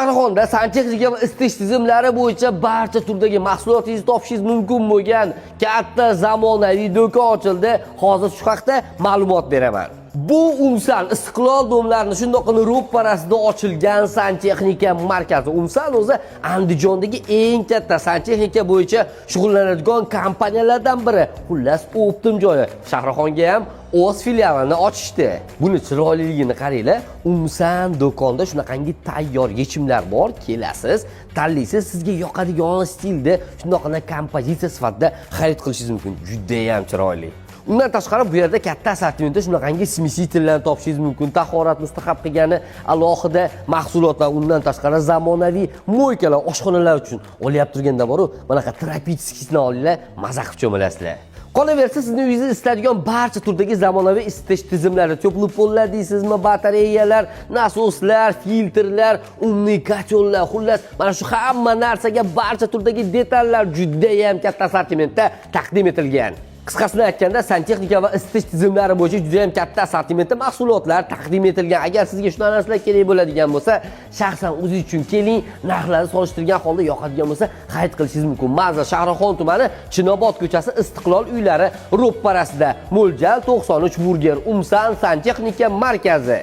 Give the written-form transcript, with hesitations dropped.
Farg'onada santexnika va isitish tizimlari bo'yicha barcha turdagi mahsulotingizni topishingiz mumkin bo'lgan katta zamonaviy do'kon ochildi. Hozir shu haqda ma'lumot beraman. Bu Umsan Istiqlol domlarini shundoqqina ro'parasida ochilgan santexnika markazi. Umsan o'zi Andijondagi eng katta santexnika bo'yicha shug'ullanadigan kompaniyalardan biri. Xullas, optim joyi. Shahrixonga ham o'z filialini ochishdi. Buni chiroyliligini qaranglar. Umsan do'konda shunaqangi tayyor yechimlar bor. Kelasiz, tanlaysiz, sizga yoqadigan stilda, shundoqqina kompozitsiya sifatida xarid qilishingiz mumkin. Juda ham chiroyli. Undan tashqari bu yerda katta assortimentda shunaqangi smesitellarni topishingiz mumkin. Tahorat mustahab qilgani alohida mahsulotlar, undan tashqari zamonaviy moykalar, oshxonalar uchun olyapti turganda boru, bunaqa terapeutskisini olinglar, maza qilib cho'milasizlar. Qolaversa, sizning uyingizni isitadigan barcha turdagi zamonaviy isitish tizimlari, to'pli pollar deysizmi, batareyalar, nasoslar, filtrlar, umniy kotellar, xullas, mana shu hamma narsaga barcha turdagi detallar juda ham katta assortimentda taqdim etilgan. Qisqasini aytganda, santexnika va isitish tizimlari bo'yicha juda ham katta assortimentda mahsulotlar taqdim etilgan. Agar sizga shu narsalar kerak bo'ladigan bo'lsa, shaxsan o'zingiz uchun keling, narxlarni solishtirgan holda yoqadigan bo'lsa, xarid qilishingiz mumkin. Mazza Shahrixon tumani, Chinobod ko'chasi, Istiqlol uylari ro'parasida. Mo'ljal 93 Burger, Umsan santexnika markazi.